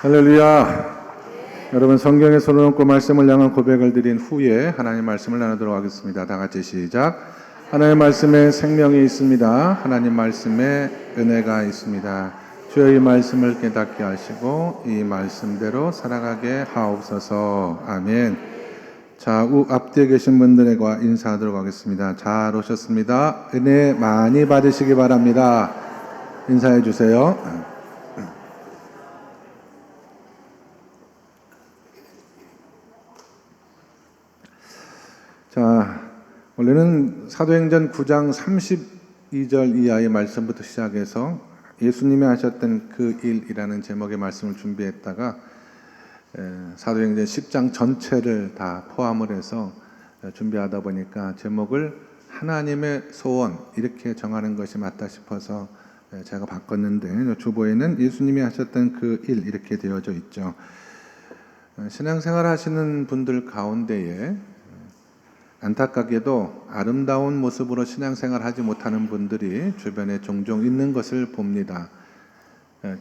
할렐루야. 여러분 성경에 손을 말씀을 향한 고백을 드린 후에 하나님 말씀을 나누도록 하겠습니다. 다 같이 시작. 하나님 말씀에 생명이 있습니다. 하나님 말씀에 은혜가 있습니다. 주여 이 말씀을 깨닫게 하시고 이 말씀대로 살아가게 하옵소서. 아멘. 자, 앞뒤에 계신 분들과 인사하도록 하겠습니다. 잘 오셨습니다. 은혜 많이 받으시기 바랍니다. 인사해 주세요. 자, 원래는 사도행전 9장 32절 이하의 말씀부터 시작해서 예수님이 하셨던 그 일이라는 제목의 말씀을 준비했다가 사도행전 10장 전체를 다 포함을 해서 준비하다 보니까 제목을 하나님의 소원 이렇게 정하는 것이 맞다 싶어서 제가 바꿨는데 주보에는 예수님이 하셨던 그 일 이렇게 되어져 있죠. 신앙생활 하시는 분들 가운데에 안타깝게도 아름다운 모습으로 신앙생활 하지 못하는 분들이 주변에 종종 있는 것을 봅니다.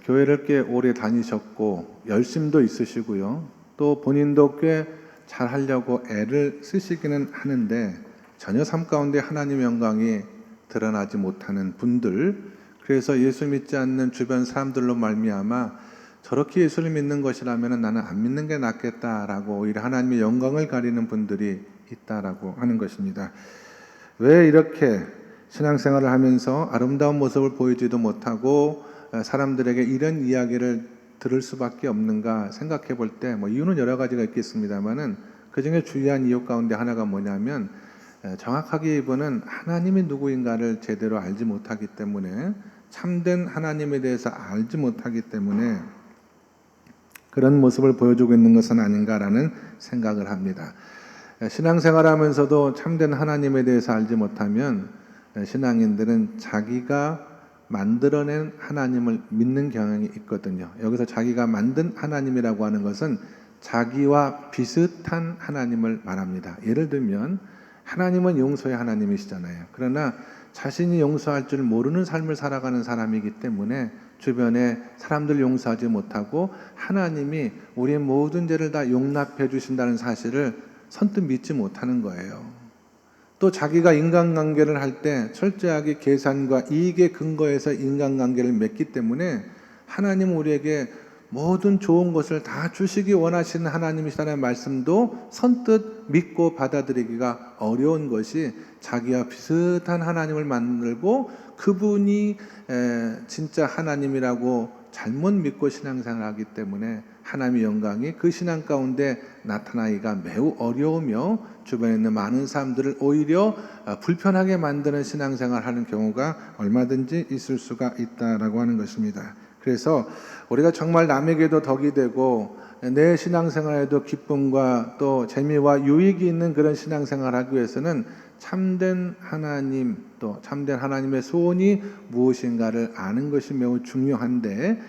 교회를 꽤 오래 다니셨고 열심도 있으시고요. 또 본인도 꽤 잘하려고 애를 쓰시기는 하는데 전혀 삶 가운데 하나님의 영광이 드러나지 못하는 분들, 그래서 예수 믿지 않는 주변 사람들로 말미암아 저렇게 예수를 믿는 것이라면 나는 안 믿는 게 낫겠다라고 오히려 하나님의 영광을 가리는 분들이 있다라고 하는 것입니다. 왜 이렇게 신앙생활을 하면서 아름다운 모습을 보이지도 못하고 사람들에게 이런 이야기를 들을 수밖에 없는가 생각해 볼 때 이유는 여러 가지가 있겠습니다만은 그 중에 주요한 이유 가운데 하나가 뭐냐면 정확하게 이분은 하나님이 누구인가를 제대로 알지 못하기 때문에, 참된 하나님에 대해서 알지 못하기 때문에 그런 모습을 보여주고 있는 것은 아닌가라는 생각을 합니다. 신앙생활하면서도 참된 하나님에 대해서 알지 못하면 신앙인들은 자기가 만들어낸 하나님을 믿는 경향이 있거든요. 여기서 자기가 만든 하나님이라고 하는 것은 자기와 비슷한 하나님을 말합니다. 예를 들면 하나님은 용서의 하나님이시잖아요. 그러나 자신이 용서할 줄 모르는 삶을 살아가는 사람이기 때문에 주변에 사람들 용서하지 못하고 하나님이 우리의 모든 죄를 다 용납해 주신다는 사실을 선뜻 믿지 못하는 거예요. 또 자기가 인간관계를 할 때 철저하게 계산과 이익에 근거해서 인간관계를 맺기 때문에 하나님 우리에게 모든 좋은 것을 다 주시기 원하시는 하나님이시라는 말씀도 선뜻 믿고 받아들이기가 어려운 것이, 자기와 비슷한 하나님을 만들고 그분이 진짜 하나님이라고 잘못 믿고 신앙생활하기 때문에 하나님의 영광이 그 신앙 가운데 나타나기가 매우 어려우며 주변에 있는 많은 사람들을 오히려 불편하게 만드는 신앙생활을 하는 경우가 얼마든지 있을 수가 있다라고 하는 것입니다. 그래서 우리가 정말 남에게도 덕이 되고 내 신앙생활에도 기쁨과 또 재미와 유익이 있는 그런 신앙생활을 하기 위해서는 참된 하나님, 또 참된 하나님의 소원이 무엇인가를 아는 것이 매우 중요한데,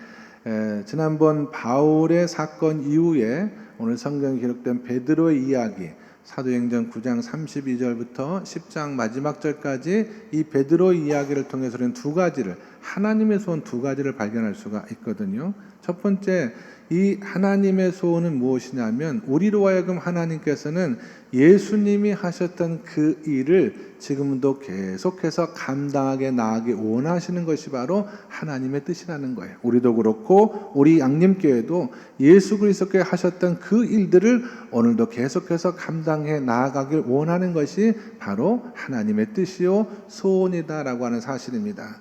지난번 바울의 사건 이후에 오늘 성경에 기록된 베드로의 이야기, 사도행전 9장 32절부터 10장 마지막 절까지 이 베드로의 이야기를 통해서 우리는 두 가지를, 하나님의 소원 두 가지를 발견할 수가 있거든요. 첫 번째, 이 하나님의 소원은 무엇이냐면 우리로 하여금 하나님께서는 예수님이 하셨던 그 일을 지금도 계속해서 감당하게 나아가기 원하시는 것이 바로 하나님의 뜻이라는 거예요. 우리도 그렇고 우리 양림교회도 예수 그리스도께 하셨던 그 일들을 오늘도 계속해서 감당해 나아가길 원하는 것이 바로 하나님의 뜻이요 소원이다라고 하는 사실입니다.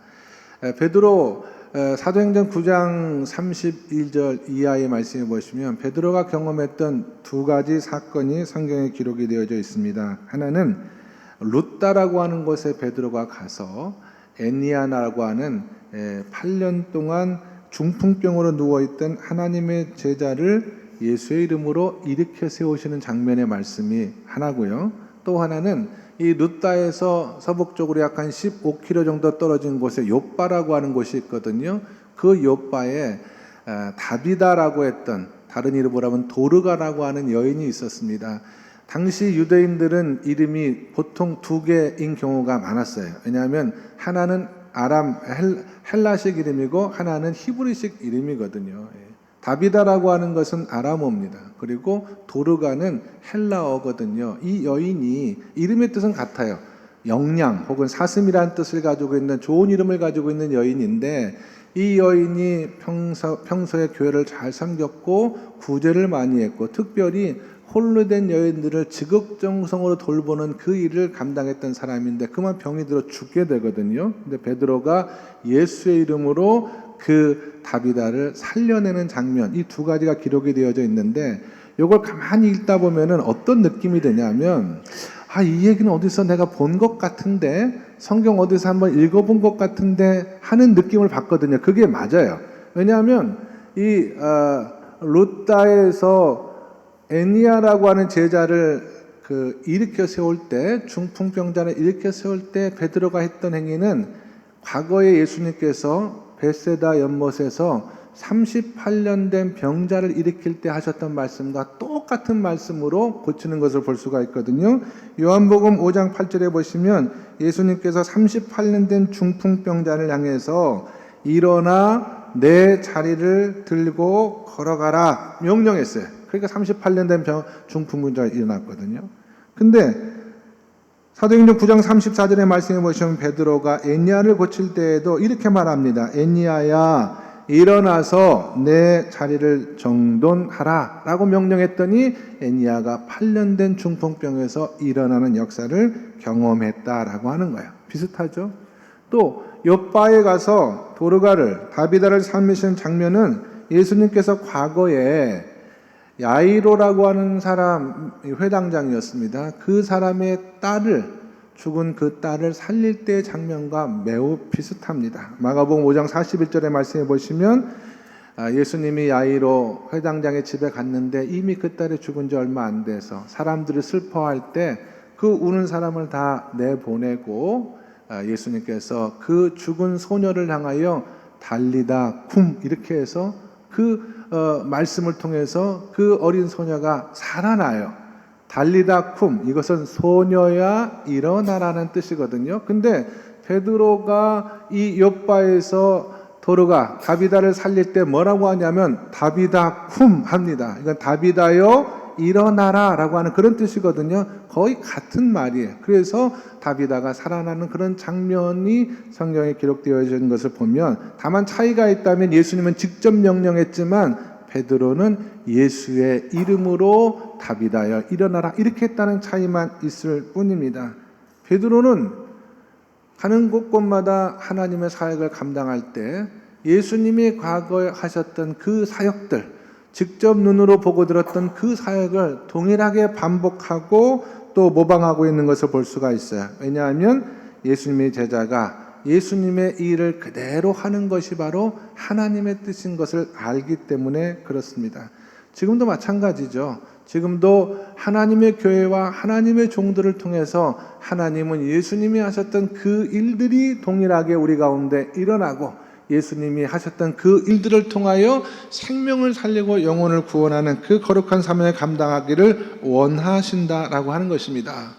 베드로 사도행전 9장 31절 이하의 말씀을 보시면 베드로가 경험했던 두 가지 사건이 성경에 기록이 되어져 있습니다. 하나는 룻다라고 하는 곳에 베드로가 가서 애니아라고 하는 8년 동안 중풍병으로 누워있던 하나님의 제자를 예수의 이름으로 일으켜 세우시는 장면의 말씀이 하나고요. 또 하나는 이 룻다에서 서북쪽으로 약 한 15km 정도 떨어진 곳에 욥바라고 하는 곳이 있거든요. 그 욥바에 다비다라고 했던, 다른 이름으로 하면 도르가라고 하는 여인이 있었습니다. 당시 유대인들은 이름이 보통 두 개인 경우가 많았어요. 왜냐하면 하나는 아람 헬라식 이름이고 하나는 히브리식 이름이거든요. 다비다라고 하는 것은 아람어입니다. 그리고 도르가는 헬라어거든요. 이 여인이 이름의 뜻은 같아요. 영양 혹은 사슴이라는 뜻을 가지고 있는 좋은 이름을 가지고 있는 여인인데, 이 여인이 평소에 교회를 잘 섬겼고 구제를 많이 했고, 특별히 홀로 된 여인들을 지극정성으로 돌보는 그 일을 감당했던 사람인데, 그만 병이 들어 죽게 되거든요. 근데 베드로가 예수의 이름으로 그 다비다를 살려내는 장면, 이 두 가지가 기록이 되어져 있는데, 이걸 가만히 읽다 보면은 어떤 느낌이 드냐면, 이 얘기는 어디서 내가 본 것 같은데, 성경 어디서 한번 읽어본 것 같은데 하는 느낌을 받거든요. 그게 맞아요. 왜냐하면 이 루다에서 애니아라고 하는 제자를 일으켜 세울 때, 중풍병자를 일으켜 세울 때 베드로가 했던 행위는, 과거에 예수님께서 벳세다 연못에서 38년 된 병자를 일으킬 때 하셨던 말씀과 똑같은 말씀으로 고치는 것을 볼 수가 있거든요. 요한복음 5장 8절에 보시면 예수님께서 38년 된 중풍병자를 향해서 일어나 내 자리를 들고 걸어가라 명령했어요. 그러니까 38년 된 중풍병자가 일어났거든요. 근데 사도행전 9장 34절의 말씀에 보시면 베드로가 애니아를 고칠 때에도 이렇게 말합니다. 애니아야, 일어나서 내 자리를 정돈하라 라고 명령했더니 애니아가 8년 된 중풍병에서 일어나는 역사를 경험했다라고 하는 거예요. 비슷하죠? 또 욥바에 가서 도르가를, 다비다를 살리신 장면은 예수님께서 과거에 야이로라고 하는 사람, 회당장이었습니다. 그 사람의 죽은 그 딸을 살릴 때의 장면과 매우 비슷합니다. 마가복음 5장 41절의 말씀에 보시면 예수님이 야이로 회당장의 집에 갔는데 이미 그 딸이 죽은 지 얼마 안 돼서 사람들이 슬퍼할 때 그 우는 사람을 다 내보내고 예수님께서 그 죽은 소녀를 향하여 달리다 쿰 이렇게 해서 말씀을 통해서 그 어린 소녀가 살아나요. 달리다 쿰, 이것은 소녀야 일어나라는 뜻이거든요. 근데 베드로가 이 욥바에서 도르가 다비다를 살릴 때 뭐라고 하냐면 다비다 쿰 합니다. 이건 다비다여 일어나라 라고 하는 그런 뜻이거든요. 거의 같은 말이에요. 그래서 다비다가 살아나는 그런 장면이 성경에 기록되어 있는 것을 보면, 다만 차이가 있다면 예수님은 직접 명령했지만 베드로는 예수의 이름으로 다비다여 일어나라 이렇게 했다는 차이만 있을 뿐입니다. 베드로는 가는 곳곳마다 하나님의 사역을 감당할 때 예수님이 과거에 하셨던 그 사역들, 직접 눈으로 보고 들었던 그 사역을 동일하게 반복하고 또 모방하고 있는 것을 볼 수가 있어요. 왜냐하면 예수님의 제자가 예수님의 일을 그대로 하는 것이 바로 하나님의 뜻인 것을 알기 때문에 그렇습니다. 지금도 마찬가지죠. 지금도 하나님의 교회와 하나님의 종들을 통해서 하나님은 예수님이 하셨던 그 일들이 동일하게 우리 가운데 일어나고, 예수님이 하셨던 그 일들을 통하여 생명을 살리고 영혼을 구원하는 그 거룩한 사명을 감당하기를 원하신다라고 하는 것입니다.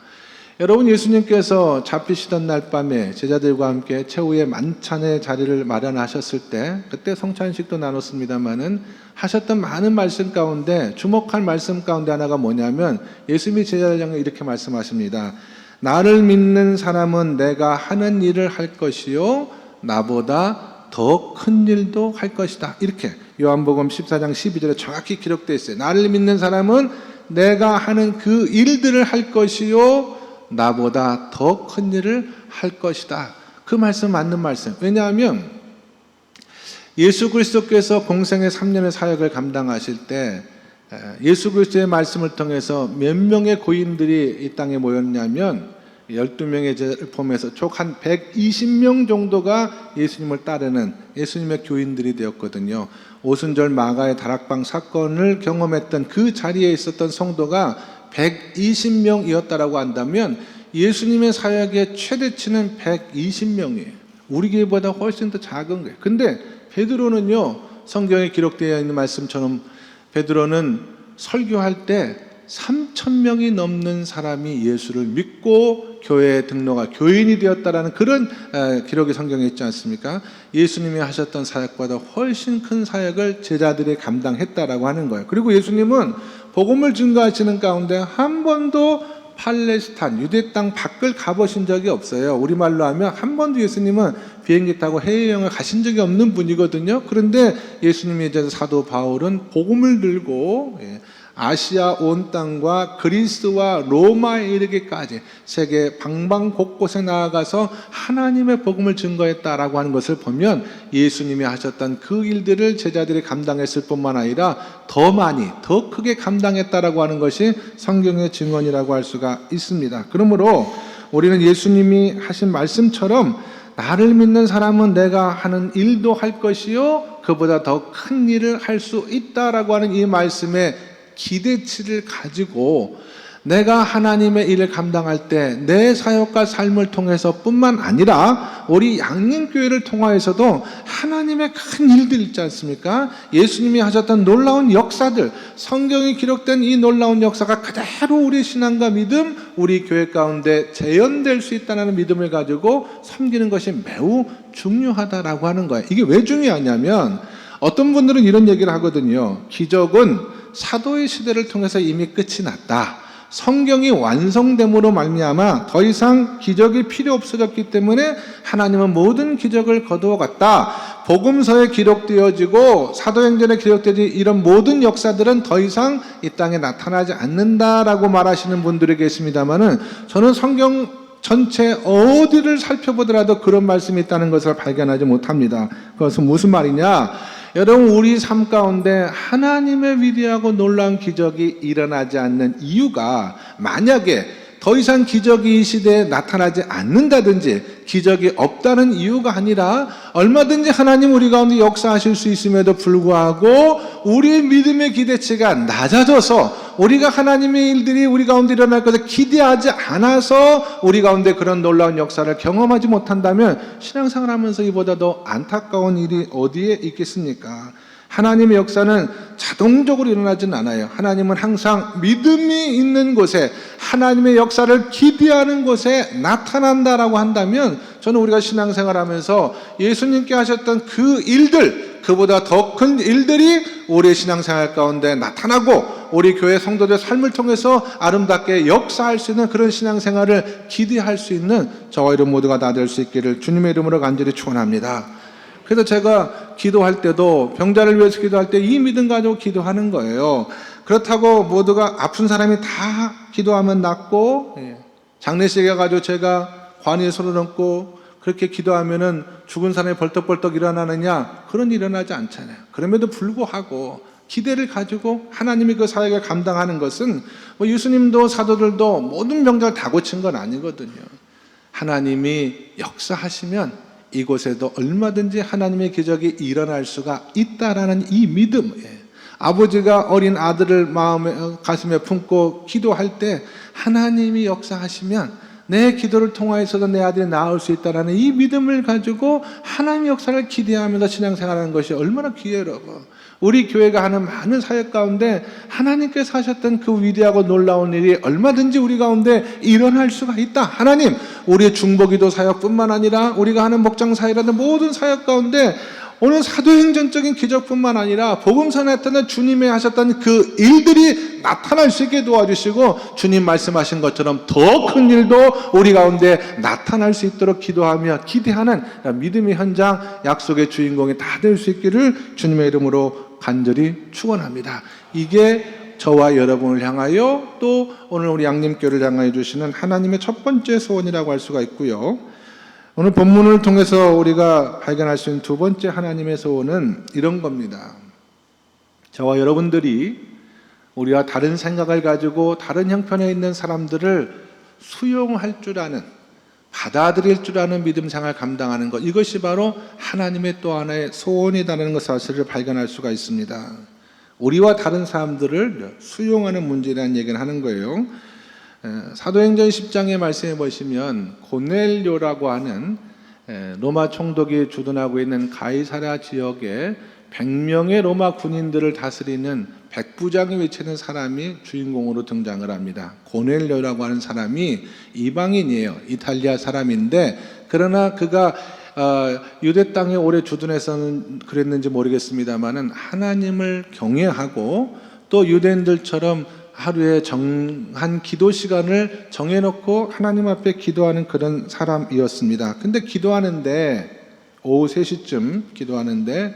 여러분, 예수님께서 잡히시던 날 밤에 제자들과 함께 최후의 만찬의 자리를 마련하셨을 때, 그때 성찬식도 나눴습니다마는 하셨던 많은 말씀 가운데 주목할 말씀 가운데 하나가 뭐냐면, 예수님이 제자들 향해 이렇게 말씀하십니다. 나를 믿는 사람은 내가 하는 일을 할 것이요 나보다 더 큰 일도 할 것이다. 이렇게 요한복음 14장 12절에 정확히 기록되어 있어요. 나를 믿는 사람은 내가 하는 그 일들을 할 것이요 나보다 더 큰 일을 할 것이다. 그 말씀 맞는 말씀. 왜냐하면 예수 그리스도께서 공생의 3년의 사역을 감당하실 때 예수 그리스도의 말씀을 통해서 몇 명의 고인들이 이 땅에 모였냐면 12명의 제자를 포함해서 총 한 120명 정도가 예수님을 따르는 예수님의 교인들이 되었거든요. 오순절 마가의 다락방 사건을 경험했던 그 자리에 있었던 성도가 120명이었다라고 한다면 예수님의 사역의 최대치는 120명이에요. 우리 교회보다 훨씬 더 작은 거예요. 근데 베드로는요, 성경에 기록되어 있는 말씀처럼 베드로는 설교할 때 3,000명이 넘는 사람이 예수를 믿고 교회에 등록한 교인이 되었다라는 그런 기록이 성경에 있지 않습니까? 예수님이 하셨던 사역보다 훨씬 큰 사역을 제자들이 감당했다라고 하는 거예요. 그리고 예수님은 복음을 증거하시는 가운데 한 번도 팔레스타인, 유대 땅 밖을 가보신 적이 없어요. 우리말로 하면 한 번도 예수님은 비행기 타고 해외여행을 가신 적이 없는 분이거든요. 그런데 예수님이 이제 사도 바울은 복음을 들고 아시아 온 땅과 그리스와 로마에 이르기까지 세계 방방 곳곳에 나아가서 하나님의 복음을 증거했다라고 하는 것을 보면 예수님이 하셨던 그 일들을 제자들이 감당했을 뿐만 아니라 더 많이, 더 크게 감당했다라고 하는 것이 성경의 증언이라고 할 수가 있습니다. 그러므로 우리는 예수님이 하신 말씀처럼 나를 믿는 사람은 내가 하는 일도 할 것이요 그보다 더 큰 일을 할 수 있다라고 하는 이 말씀에 기대치를 가지고 내가 하나님의 일을 감당할 때 내 사역과 삶을 통해서 뿐만 아니라 우리 양림교회를 통하여서도 하나님의 큰 일들 있지 않습니까? 예수님이 하셨던 놀라운 역사들, 성경이 기록된 이 놀라운 역사가 그대로 우리 신앙과 믿음, 우리 교회 가운데 재현될 수 있다는 믿음을 가지고 섬기는 것이 매우 중요하다라고 하는 거예요. 이게 왜 중요하냐면 어떤 분들은 이런 얘기를 하거든요. 기적은 사도의 시대를 통해서 이미 끝이 났다. 성경이 완성됨으로 말미암아 더 이상 기적이 필요 없어졌기 때문에 하나님은 모든 기적을 거두어갔다. 복음서에 기록되어지고 사도행전에 기록되어진 이런 모든 역사들은 더 이상 이 땅에 나타나지 않는다라고 말하시는 분들이 계십니다만은 저는 성경 전체 어디를 살펴보더라도 그런 말씀이 있다는 것을 발견하지 못합니다. 그것은 무슨 말이냐? 여러분, 우리 삶 가운데 하나님의 위대하고 놀라운 기적이 일어나지 않는 이유가 만약에 더 이상 기적이 이 시대에 나타나지 않는다든지 기적이 없다는 이유가 아니라 얼마든지 하나님 우리 가운데 역사하실 수 있음에도 불구하고 우리의 믿음의 기대치가 낮아져서 우리가 하나님의 일들이 우리 가운데 일어날 것을 기대하지 않아서 우리 가운데 그런 놀라운 역사를 경험하지 못한다면 신앙생활하면서 이보다 더 안타까운 일이 어디에 있겠습니까? 하나님의 역사는 자동적으로 일어나진 않아요. 하나님은 항상 믿음이 있는 곳에 하나님의 역사를 기대하는 곳에 나타난다라고 한다면 저는 우리가 신앙생활하면서 예수님께 하셨던 그 일들, 그보다 더 큰 일들이 우리의 신앙생활 가운데 나타나고 우리 교회 성도들의 삶을 통해서 아름답게 역사할 수 있는 그런 신앙생활을 기대할 수 있는 저와 여러분 모두가 다 될 수 있기를 주님의 이름으로 간절히 축원합니다. 그래서 제가 기도할 때도 병자를 위해서 기도할 때 이 믿음 가지고 기도하는 거예요. 그렇다고 모두가 아픈 사람이 다 기도하면 낫고 장례식에 가지고 제가 관이에 손을 얹고 그렇게 기도하면은 죽은 사람이 벌떡벌떡 일어나느냐? 그런 일이 일어나지 않잖아요. 그럼에도 불구하고 기대를 가지고 하나님이 그 사역을 감당하는 것은 예수님도 사도들도 모든 병자를 다 고친 건 아니거든요. 하나님이 역사하시면 이곳에도 얼마든지 하나님의 기적이 일어날 수가 있다라는 이 믿음. 아버지가 어린 아들을 마음에 가슴에 품고 기도할 때 하나님이 역사하시면 내 기도를 통하여서도 내 아들이 나을 수 있다라는 이 믿음을 가지고 하나님의 역사를 기대하면서 신앙생활하는 것이 얼마나 귀해라고. 우리 교회가 하는 많은 사역 가운데 하나님께서 하셨던 그 위대하고 놀라운 일이 얼마든지 우리 가운데 일어날 수가 있다. 하나님, 우리의 중보기도 사역뿐만 아니라 우리가 하는 목장 사역이라든 모든 사역 가운데 오늘 사도행전적인 기적뿐만 아니라 복음서에 나타난 주님의 하셨던 그 일들이 나타날 수 있게 도와주시고 주님 말씀하신 것처럼 더 큰 일도 우리 가운데 나타날 수 있도록 기도하며 기대하는 믿음의 현장, 약속의 주인공이 다 될 수 있기를 주님의 이름으로 간절히 축원합니다. 이게 저와 여러분을 향하여 또 오늘 우리 양림교회를 향하여 주시는 하나님의 첫 번째 소원이라고 할 수가 있고요. 오늘 본문을 통해서 우리가 발견할 수 있는 두 번째 하나님의 소원은 이런 겁니다. 저와 여러분들이 우리와 다른 생각을 가지고 다른 형편에 있는 사람들을 수용할 줄 아는, 받아들일 줄 아는 믿음 생활 감당하는 것, 이것이 바로 하나님의 또 하나의 소원이라는 것 사실을 발견할 수가 있습니다. 우리와 다른 사람들을 수용하는 문제라는 얘기를 하는 거예요. 사도행전 10장의 말씀에 보시면 고넬료라고 하는 로마 총독이 주둔하고 있는 가이사랴 지역에 100명의 로마 군인들을 다스리는 백부장이 외치는 사람이 주인공으로 등장을 합니다. 고넬료라고 하는 사람이 이방인이에요. 이탈리아 사람인데 그러나 그가 유대 땅에 오래 주둔해서는 그랬는지 모르겠습니다만은 하나님을 경외하고 또 유대인들처럼 하루에 정한 기도 시간을 정해놓고 하나님 앞에 기도하는 그런 사람이었습니다. 근데 기도하는데 오후 3시쯤 기도하는데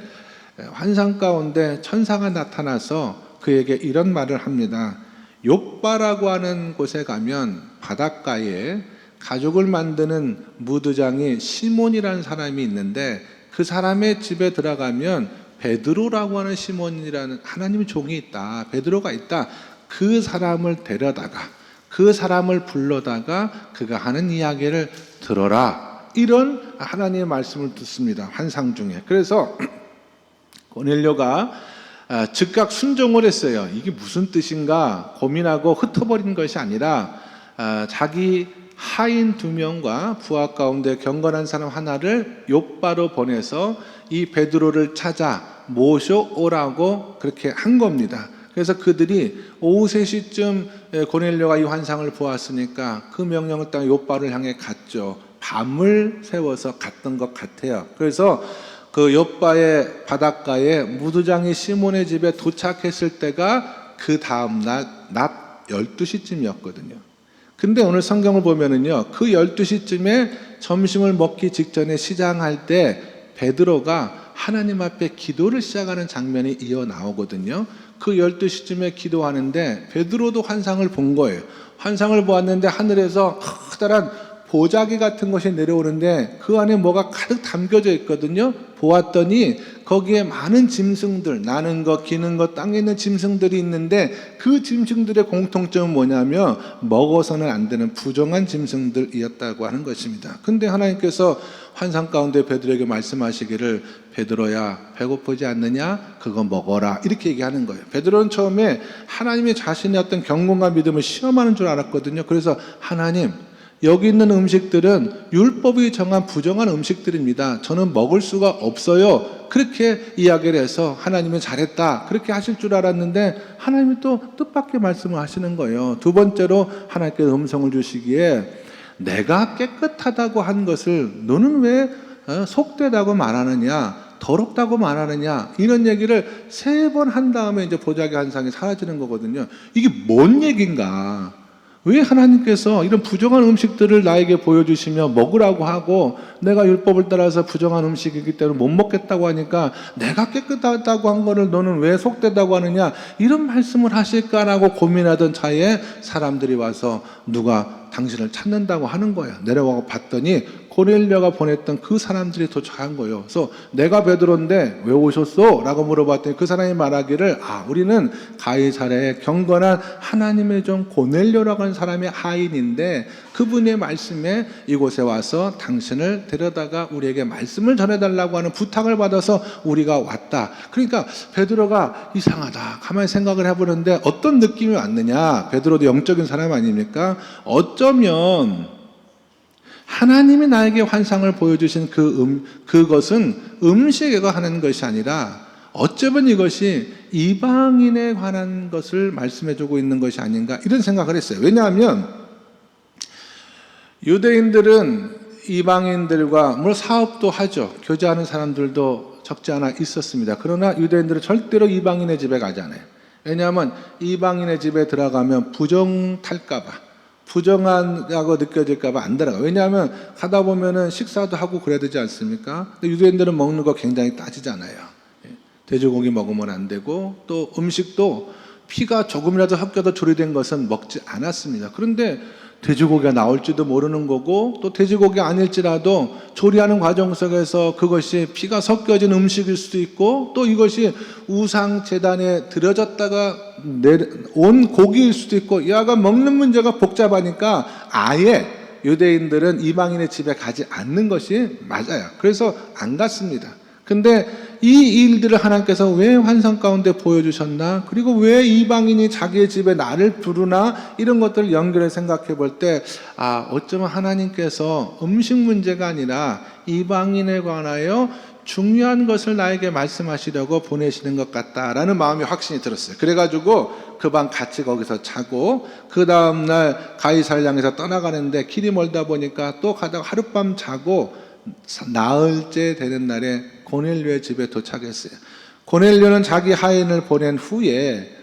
환상 가운데 천사가 나타나서 그에게 이런 말을 합니다. 욥바라고 하는 곳에 가면 바닷가에 가죽을 만드는 무드장이 시몬이라는 사람이 있는데 그 사람의 집에 들어가면 베드로라고 하는 시몬이라는 하나님의 종이 있다. 베드로가 있다. 그 사람을 데려다가 그 사람을 불러다가 그가 하는 이야기를 들어라. 이런 하나님의 말씀을 듣습니다. 환상 중에. 그래서 고넬료가 즉각 순종을 했어요. 이게 무슨 뜻인가 고민하고 흩어버린 것이 아니라 자기 하인 2명과 부하 가운데 경건한 사람 하나를 욥바로 보내서 이 베드로를 찾아 모셔오라고 그렇게 한 겁니다. 그래서 그들이 오후 3시쯤 고넬료가 이 환상을 보았으니까 그 명령을 따라 욥바를 향해 갔죠. 밤을 새워서 갔던 것 같아요. 그래서 그 욥바의 바닷가에 무드장이 시몬의 집에 도착했을 때가 그 다음 낮 12시쯤이었거든요. 근데 오늘 성경을 보면은요, 그 12시쯤에 점심을 먹기 직전에 시장할 때 베드로가 하나님 앞에 기도를 시작하는 장면이 이어 나오거든요. 그 12시쯤에 기도하는데 베드로도 환상을 본 거예요. 환상을 보았는데 하늘에서 커다란 보자기 같은 것이 내려오는데 그 안에 뭐가 가득 담겨져 있거든요. 보았더니 거기에 많은 짐승들, 나는 것, 기는 것, 땅에 있는 짐승들이 있는데 그 짐승들의 공통점은 뭐냐면 먹어서는 안 되는 부정한 짐승들이었다고 하는 것입니다. 근데 하나님께서 환상 가운데 베드로에게 말씀하시기를 베드로야 배고프지 않느냐? 그거 먹어라. 이렇게 얘기하는 거예요. 베드로는 처음에 하나님의 자신의 어떤 경건과 믿음을 시험하는 줄 알았거든요. 그래서 하나님 여기 있는 음식들은 율법이 정한 부정한 음식들입니다. 저는 먹을 수가 없어요. 그렇게 이야기를 해서 하나님은 잘했다. 그렇게 하실 줄 알았는데 하나님이 또 뜻밖의 말씀을 하시는 거예요. 두 번째로 하나님께서 음성을 주시기에 내가 깨끗하다고 한 것을 너는 왜 속되다고 말하느냐? 더럽다고 말하느냐? 이런 얘기를 3번 한 다음에 이제 보자기 환상이 사라지는 거거든요. 이게 뭔 얘기인가? 왜 하나님께서 이런 부정한 음식들을 나에게 보여주시며 먹으라고 하고 내가 율법을 따라서 부정한 음식이기 때문에 못 먹겠다고 하니까 내가 깨끗하다고 한 거를 너는 왜 속되다고 하느냐 이런 말씀을 하실까라고 고민하던 차에 사람들이 와서 누가 당신을 찾는다고 하는 거예요. 내려와서 봤더니 고넬료가 보냈던 그 사람들이 도착한 거예요. 그래서 내가 베드로인데 왜 오셨어? 라고 물어봤더니 그 사람이 말하기를 우리는 가이사랴의 경건한 하나님의 종 고넬료라고 하는 사람의 하인인데 그분의 말씀에 이곳에 와서 당신을 데려다가 우리에게 말씀을 전해달라고 하는 부탁을 받아서 우리가 왔다. 그러니까 베드로가 이상하다. 가만히 생각을 해보는데 어떤 느낌이 왔느냐. 베드로도 영적인 사람 아닙니까? 어쩌면 하나님이 나에게 환상을 보여주신 그것은 음식에 관한 것이 아니라 어쩌면 이것이 이방인에 관한 것을 말씀해주고 있는 것이 아닌가 이런 생각을 했어요. 왜냐하면 유대인들은 이방인들과 물론 사업도 하죠. 교제하는 사람들도 적지 않아 있었습니다. 그러나 유대인들은 절대로 이방인의 집에 가지 않아요. 왜냐하면 이방인의 집에 들어가면 부정 탈까봐 부정하다고 느껴질까봐 안 들어가. 왜냐하면 가다 보면은 식사도 하고 그래야 되지 않습니까? 근데 유대인들은 먹는 거 굉장히 따지잖아요. 돼지고기 먹으면 안 되고 또 음식도 피가 조금이라도 섞여서 조리된 것은 먹지 않았습니다. 그런데 돼지고기가 나올지도 모르는 거고 또 돼지고기 아닐지라도 조리하는 과정 속에서 그것이 피가 섞여진 음식일 수도 있고 또 이것이 우상 제단에 들여졌다가 온 고기일 수도 있고 여하간 먹는 문제가 복잡하니까 아예 유대인들은 이방인의 집에 가지 않는 것이 맞아요. 그래서 안 갔습니다. 근데 이 일들을 하나님께서 왜 환상 가운데 보여주셨나? 그리고 왜 이방인이 자기의 집에 나를 부르나? 이런 것들을 연결해 생각해 볼 때, 어쩌면 하나님께서 음식 문제가 아니라 이방인에 관하여 중요한 것을 나에게 말씀하시려고 보내시는 것 같다라는 마음이 확신이 들었어요. 그래가지고 그 밤 같이 거기서 자고 그 다음날 가이사랴에서 떠나가는데 길이 멀다 보니까 또 가다가 하룻밤 자고 나흘째 되는 날에 고넬료의 집에 도착했어요. 고넬료는 자기 하인을 보낸 후에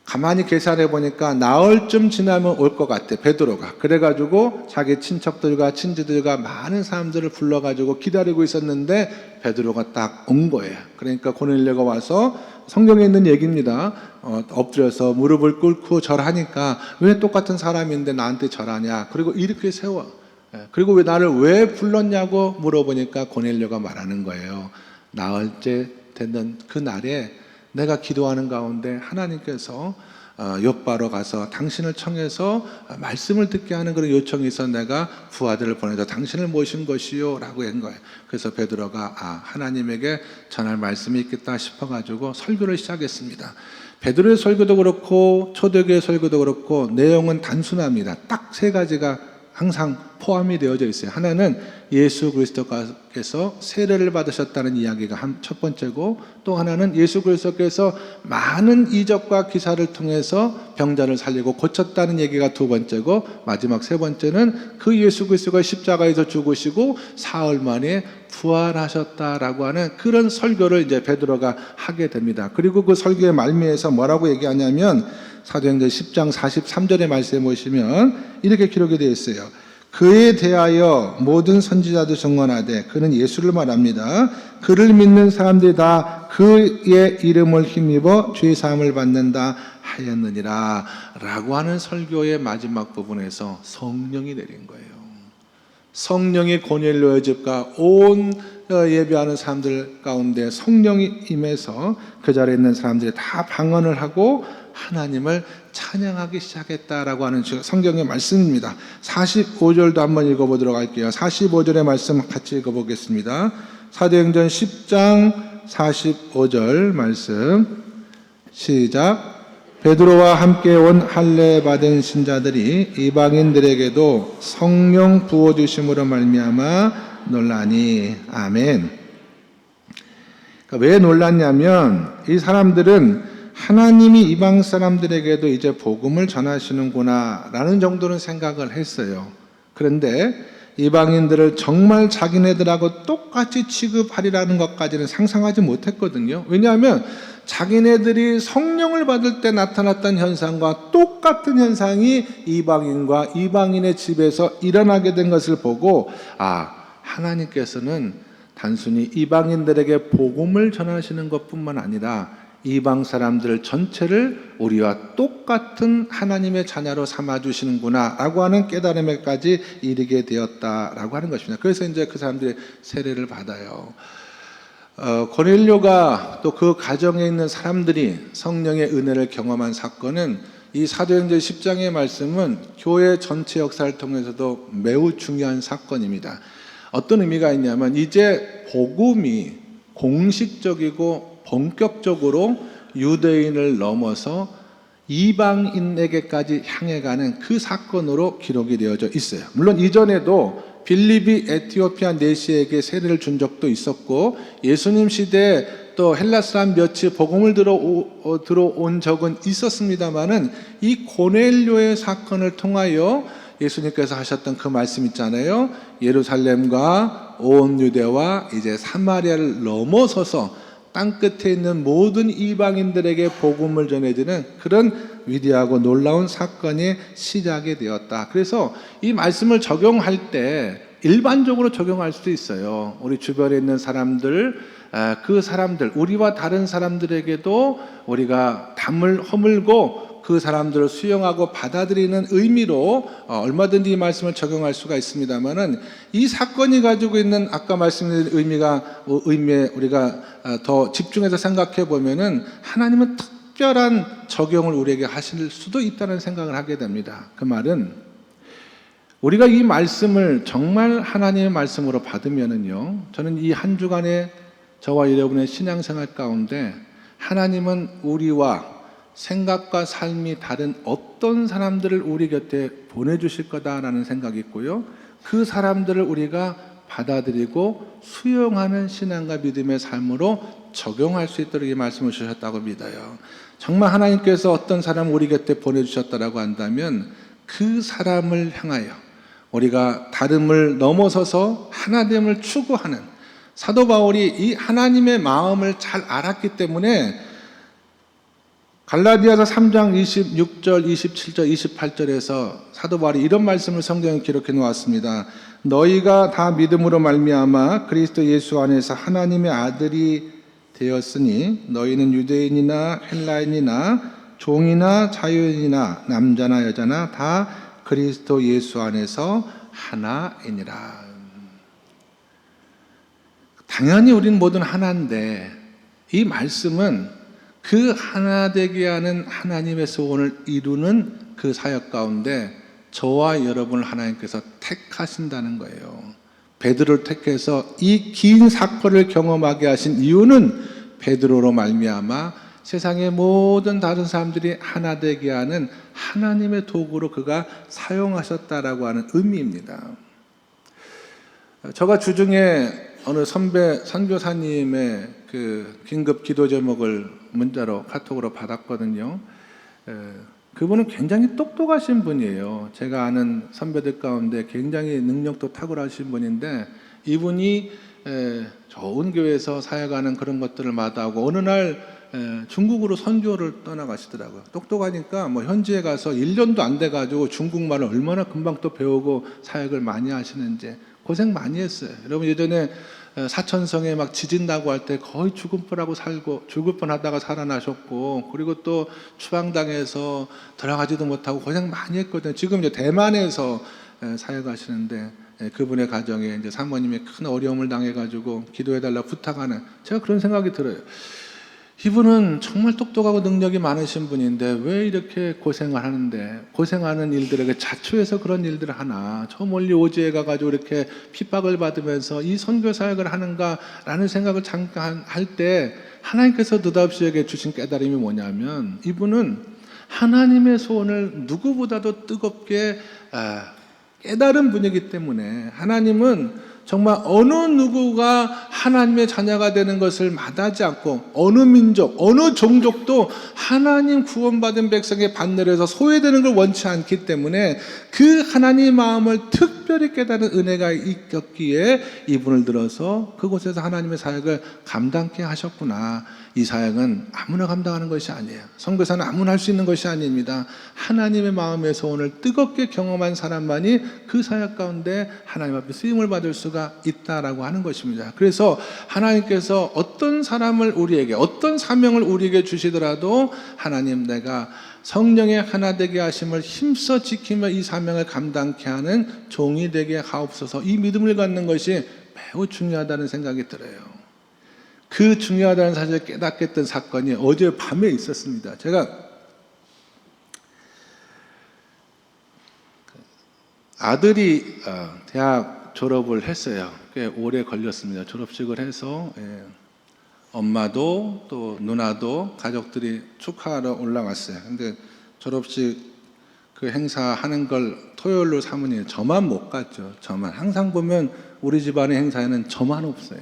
가만히 계산해 보니까 나흘쯤 지나면 올 것 같아, 베드로가. 그래가지고 자기 친척들과 친지들과 많은 사람들을 불러가지고 기다리고 있었는데 베드로가 딱 온 거예요. 그러니까 고넬료가 와서, 성경에 있는 얘기입니다. 엎드려서 무릎을 꿇고 절하니까 왜 똑같은 사람인데 나한테 절하냐. 그리고 이렇게 세워. 그리고 왜 나를 왜 불렀냐고 물어보니까 고넬료가 말하는 거예요. 나흘째 되는 그 날에 내가 기도하는 가운데 하나님께서 욥바로 가서 당신을 청해서 말씀을 듣게 하는 그런 요청이 있어 내가 부하들을 보내서 당신을 모신 것이요 라고 한 거예요. 그래서 베드로가 하나님에게 전할 말씀이 있겠다 싶어가지고 설교를 시작했습니다. 베드로의 설교도 그렇고 초대교회 설교도 그렇고 내용은 단순합니다. 딱 세 가지가 항상 포함이 되어져 있어요. 하나는 예수 그리스도께서 세례를 받으셨다는 이야기가 첫 번째고, 또 하나는 예수 그리스도께서 많은 이적과 기사를 통해서 병자를 살리고 고쳤다는 얘기가 두 번째고, 마지막 세 번째는 그 예수 그리스도가 십자가에서 죽으시고 사흘 만에 부활하셨다라고 하는 그런 설교를 이제 베드로가 하게 됩니다. 그리고 그 설교의 말미에서 뭐라고 얘기하냐면 사도행전 10장 43절의 말씀에 보시면 이렇게 기록이 되어 있어요. 그에 대하여 모든 선지자도 증언하되, 그는 예수를 말합니다. 그를 믿는 사람들이 다 그의 이름을 힘입어 죄 사함을 받는다 하였느니라 라고 하는 설교의 마지막 부분에서 성령이 내린 거예요. 성령이 고넬료의 집과 온 예배하는 사람들 가운데 성령이 임해서 그 자리에 있는 사람들이 다 방언을 하고 하나님을 찬양하기 시작했다라고 하는 성경의 말씀입니다. 45절도 한번 읽어보도록 할게요. 45절의 말씀 같이 읽어보겠습니다. 사도행전 10장 45절 말씀 시작. 베드로와 함께 온 할례 받은 신자들이 이방인들에게도 성령 부어주심으로 말미암아 놀라니. 아멘. 그러니까 왜 놀랐냐면 이 사람들은 하나님이 이방 사람들에게도 이제 복음을 전하시는구나 라는 정도는 생각을 했어요. 그런데 이방인들을 정말 자기네들하고 똑같이 취급하리라는 것까지는 상상하지 못했거든요. 왜냐하면 자기네들이 성령을 받을 때 나타났던 현상과 똑같은 현상이 이방인과 이방인의 집에서 일어나게 된 것을 보고, 하나님께서는 단순히 이방인들에게 복음을 전하시는 것뿐만 아니라 이방 사람들 전체를 우리와 똑같은 하나님의 자녀로 삼아주시는구나 라고 하는 깨달음에까지 이르게 되었다라고 하는 것입니다. 그래서 이제 그 사람들이 세례를 받아요. 고넬료가 또 그 가정에 있는 사람들이 성령의 은혜를 경험한 사건은 이 사도행전 10장의 말씀은 교회 전체 역사를 통해서도 매우 중요한 사건입니다. 어떤 의미가 있냐면 이제 복음이 공식적이고 본격적으로 유대인을 넘어서 이방인에게까지 향해가는 그 사건으로 기록이 되어져 있어요. 물론 이전에도 빌립이 에티오피아 내시에게 세례를 준 적도 있었고, 예수님 시대에 또 헬라 사람 몇이 복음을 들어온 적은 있었습니다만은 이 고넬료의 사건을 통하여 예수님께서 하셨던 그 말씀 있잖아요. 예루살렘과 온 유대와 이제 사마리아를 넘어서서 땅끝에 있는 모든 이방인들에게 복음을 전해주는 그런 위대하고 놀라운 사건이 시작이 되었다. 그래서 이 말씀을 적용할 때 일반적으로 적용할 수도 있어요. 우리 주변에 있는 사람들, 그 사람들, 우리와 다른 사람들에게도 우리가 담을 허물고 그 사람들을 수용하고 받아들이는 의미로 얼마든지 이 말씀을 적용할 수가 있습니다만은, 이 사건이 가지고 있는 아까 말씀드린 의미에 우리가 더 집중해서 생각해 보면은 하나님은 특별한 적용을 우리에게 하실 수도 있다는 생각을 하게 됩니다. 그 말은 우리가 이 말씀을 정말 하나님의 말씀으로 받으면은요, 저는 이 한 주간의 저와 여러분의 신앙생활 가운데 하나님은 우리와 생각과 삶이 다른 어떤 사람들을 우리 곁에 보내주실 거다라는 생각이 있고요, 그 사람들을 우리가 받아들이고 수용하는 신앙과 믿음의 삶으로 적용할 수 있도록 이 말씀을 주셨다고 믿어요. 정말 하나님께서 어떤 사람을 우리 곁에 보내주셨다라고 한다면 그 사람을 향하여 우리가 다름을 넘어서서 하나됨을 추구하는, 사도 바울이 이 하나님의 마음을 잘 알았기 때문에 갈라디아서 3장 26절, 27절, 28절에서 사도 바울이 이런 말씀을 성경에 기록해 놓았습니다. 너희가 다 믿음으로 말미암아 그리스도 예수 안에서 하나님의 아들이 되었으니 너희는 유대인이나 헬라인이나 종이나 자유인이나 남자나 여자나 다 그리스도 예수 안에서 하나이니라. 당연히 우리는 모든 하나인데 이 말씀은 그 하나 되게 하는 하나님의 소원을 이루는 그 사역 가운데 저와 여러분을 하나님께서 택하신다는 거예요. 베드로를 택해서 이 긴 사건을 경험하게 하신 이유는 베드로로 말미암아 세상의 모든 다른 사람들이 하나 되게 하는 하나님의 도구로 그가 사용하셨다라고 하는 의미입니다. 제가 주중에 어느 선배 선교사님의 그 긴급 기도 제목을 문자로 카톡으로 받았거든요. 그분은 굉장히 똑똑하신 분이에요. 제가 아는 선배들 가운데 굉장히 능력도 탁월하신 분인데 이분이 좋은 교회에서 사역하는 그런 것들을 마다하고 어느 날 중국으로 선교를 떠나가시더라고요. 똑똑하니까 뭐 현지에 가서 1년도 안 돼가지고 중국말을 얼마나 금방 또 배우고 사역을 많이 하시는지 고생 많이 했어요. 여러분 예전에 사천성에 막 지진 나고 할 때 거의 죽을 뻔하고 살고 죽을 뻔하다가 살아나셨고, 그리고 또 추방당해서 들어가지도 못하고 고생 많이 했거든요. 지금 이제 대만에서 사역하시는데 그분의 가정에 이제 사모님이 큰 어려움을 당해가지고 기도해달라 부탁하는, 제가 그런 생각이 들어요. 이분은 정말 똑똑하고 능력이 많으신 분인데 왜 이렇게 고생을 하는데, 고생하는 일들에게 자초해서 그런 일들을 하나, 저 멀리 오지에 가가지고 이렇게 핍박을 받으면서 이 선교 사역을 하는가라는 생각을 잠깐 할 때 하나님께서 느닷없이 에게 주신 깨달음이 뭐냐면, 이분은 하나님의 소원을 누구보다도 뜨겁게 깨달은 분이기 때문에 하나님은 정말 어느 누구가 하나님의 자녀가 되는 것을 마다하지 않고 어느 민족, 어느 종족도 하나님 구원받은 백성의 반열에서 소외되는 걸 원치 않기 때문에 그 하나님의 마음을 특별히 깨달은 은혜가 있었기에 이분을 들어서 그곳에서 하나님의 사역을 감당케 하셨구나. 이 사역은 아무나 감당하는 것이 아니에요. 선교사는 아무나 할 수 있는 것이 아닙니다. 하나님의 마음의 소원을 뜨겁게 경험한 사람만이 그 사역 가운데 하나님 앞에 쓰임을 받을 수가 있다라고 하는 것입니다. 그래서 하나님께서 어떤 사람을 우리에게, 어떤 사명을 우리에게 주시더라도 하나님, 내가 성령의 하나 되게 하심을 힘써 지키며 이 사명을 감당케 하는 종이 되게 하옵소서. 이 믿음을 갖는 것이 매우 중요하다는 생각이 들어요. 그 중요하다는 사실을 깨닫게 했던 사건이 어제 밤에 있었습니다. 제가 아들이 대학 졸업을 했어요. 꽤 오래 걸렸습니다. 졸업식을 해서 엄마도 또 누나도 가족들이 축하하러 올라갔어요. 근데 졸업식 그 행사하는 걸 토요일로 삼으니 저만 못 갔죠. 저만. 항상 보면 우리 집안의 행사에는 저만 없어요.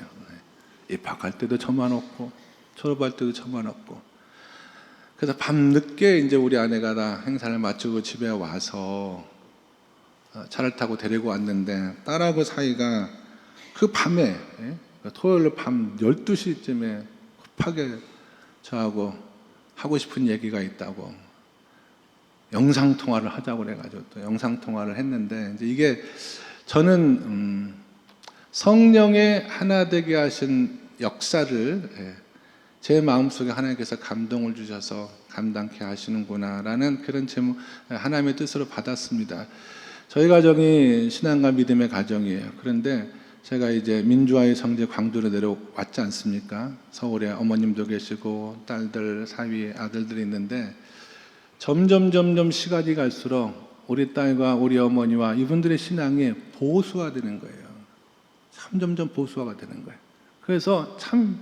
입학할 때도 저만 없고 졸업할 때도 저만 없고. 그래서 밤늦게 이제 우리 아내가 다 행사를 마치고 집에 와서 차를 타고 데리고 왔는데, 딸하고 사이가 그 밤에, 토요일 밤 12시쯤에 급하게 저하고 하고 싶은 얘기가 있다고 영상통화를 하자고 그래가지고 또 영상통화를 했는데, 이제 이게 저는 성령의 하나 되게 하신 역사를 제 마음속에 하나님께서 감동을 주셔서 감당케 하시는구나라는 그런 제목, 하나님의 뜻으로 받았습니다. 저희 가정이 신앙과 믿음의 가정이에요. 그런데 제가 이제 민주화의 성지 광주로 내려왔지 않습니까? 서울에 어머님도 계시고 딸들 사위에 아들들이 있는데 점점 시간이 갈수록 우리 딸과 우리 어머니와 이분들의 신앙이 보수화되는 거예요. 점점 보수화가 되는 거예요. 그래서 참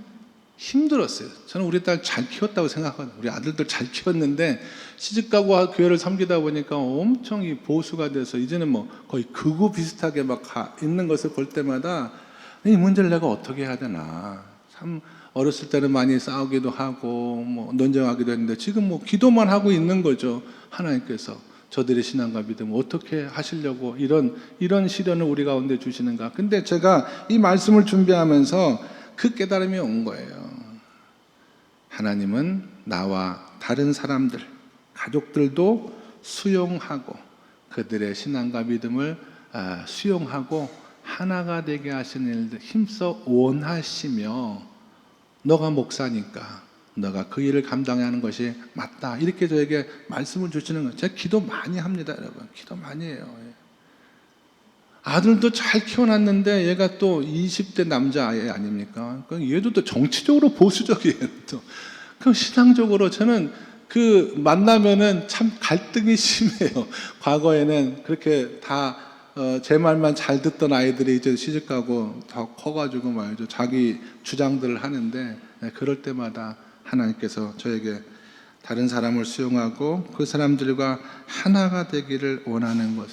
힘들었어요. 저는 우리 딸 잘 키웠다고 생각하거든요. 우리 아들들 잘 키웠는데 시집가고 교회를 섬기다 보니까 엄청 이 보수가 돼서 이제는 뭐 거의 극우 비슷하게 막 있는 것을 볼 때마다 이 문제를 내가 어떻게 해야 되나. 참 어렸을 때는 많이 싸우기도 하고 뭐 논쟁하기도 했는데 지금 뭐 기도만 하고 있는 거죠. 하나님께서 저들의 신앙과 믿음을 어떻게 하시려고 이런 시련을 우리 가운데 주시는가. 근데 제가 이 말씀을 준비하면서 그 깨달음이 온 거예요. 하나님은 나와 다른 사람들, 가족들도 수용하고 그들의 신앙과 믿음을 수용하고 하나가 되게 하시는 일들 힘써 원하시며 너가 목사니까 너가 그 일을 감당해야 하는 것이 맞다. 이렇게 저에게 말씀을 주시는 거예요. 제가 기도 많이 합니다, 여러분. 기도 많이 해요. 아들도 잘 키워놨는데 얘가 또 20대 남자아이 아닙니까? 얘도 또 정치적으로 보수적이에요. 또. 그럼 신앙적으로 저는 그 만나면은 참 갈등이 심해요. 과거에는 그렇게 다 제 말만 잘 듣던 아이들이 이제 시집가고 더 커가지고 말이죠. 자기 주장들을 하는데 그럴 때마다 하나님께서 저에게 다른 사람을 수용하고 그 사람들과 하나가 되기를 원하는 것,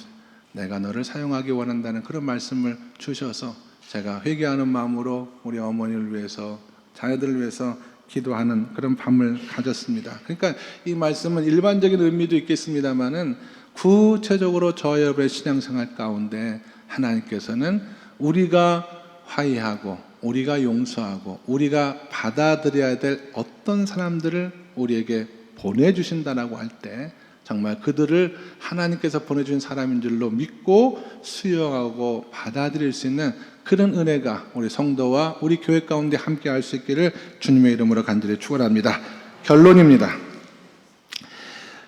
내가 너를 사용하기 원한다는 그런 말씀을 주셔서 제가 회개하는 마음으로 우리 어머니를 위해서 자녀들을 위해서 기도하는 그런 밤을 가졌습니다. 그러니까 이 말씀은 일반적인 의미도 있겠습니다만은 구체적으로 저 여러분의 신앙생활 가운데 하나님께서는 우리가 화해하고 우리가 용서하고 우리가 받아들여야 될 어떤 사람들을 우리에게 보내주신다라고 할 때 정말 그들을 하나님께서 보내준 사람인 줄로 믿고 수용하고 받아들일 수 있는 그런 은혜가 우리 성도와 우리 교회 가운데 함께 할 수 있기를 주님의 이름으로 간절히 축원합니다. 결론입니다.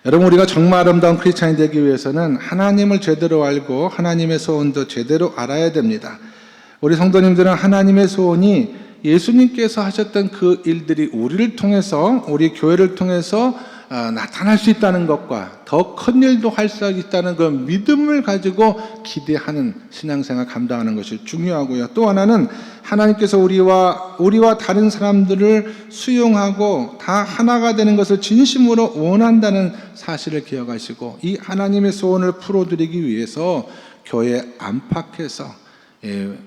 여러분, 우리가 정말 아름다운 크리스찬이 되기 위해서는 하나님을 제대로 알고 하나님의 소원도 제대로 알아야 됩니다. 우리 성도님들은 하나님의 소원이 예수님께서 하셨던 그 일들이 우리를 통해서, 우리 교회를 통해서 나타날 수 있다는 것과 더 큰 일도 할 수 있다는 그 믿음을 가지고 기대하는 신앙생활 감당하는 것이 중요하고요. 또 하나는 하나님께서 우리와 다른 사람들을 수용하고 다 하나가 되는 것을 진심으로 원한다는 사실을 기억하시고 이 하나님의 소원을 풀어드리기 위해서 교회 안팎에서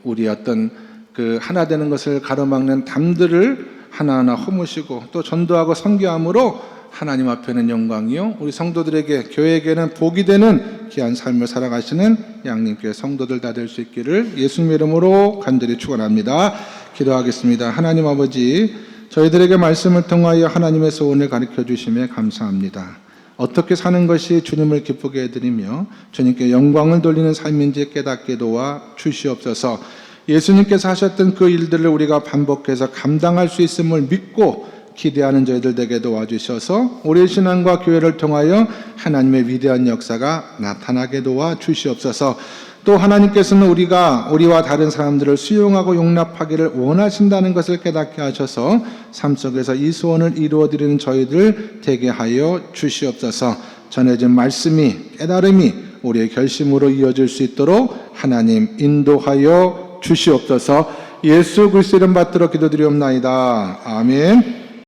우리 어떤 그 하나 되는 것을 가로막는 담들을 하나하나 허무시고 또 전도하고 선교함으로 하나님 앞에는 영광이요 우리 성도들에게 교회에게는 복이 되는 귀한 삶을 살아가시는 양님께 성도들 다 될 수 있기를 예수님의 이름으로 간절히 축원합니다. 기도하겠습니다. 하나님 아버지, 저희들에게 말씀을 통하여 하나님의 소원을 가르쳐 주심에 감사합니다. 어떻게 사는 것이 주님을 기쁘게 해드리며 주님께 영광을 돌리는 삶인지 깨닫게 도와 주시옵소서. 예수님께서 하셨던 그 일들을 우리가 반복해서 감당할 수 있음을 믿고 기대하는 저희들 되게 도와주셔서 우리의 신앙과 교회를 통하여 하나님의 위대한 역사가 나타나게 도와주시옵소서. 또 하나님께서는 우리와 다른 사람들을 수용하고 용납하기를 원하신다는 것을 깨닫게 하셔서 삶 속에서 이 소원을 이루어드리는 저희들 되게 하여 주시옵소서. 전해진 말씀이 깨달음이 우리의 결심으로 이어질 수 있도록 하나님 인도하여 주시옵소서. 예수 그리스도 이름 받들어 기도드리옵나이다. 아멘.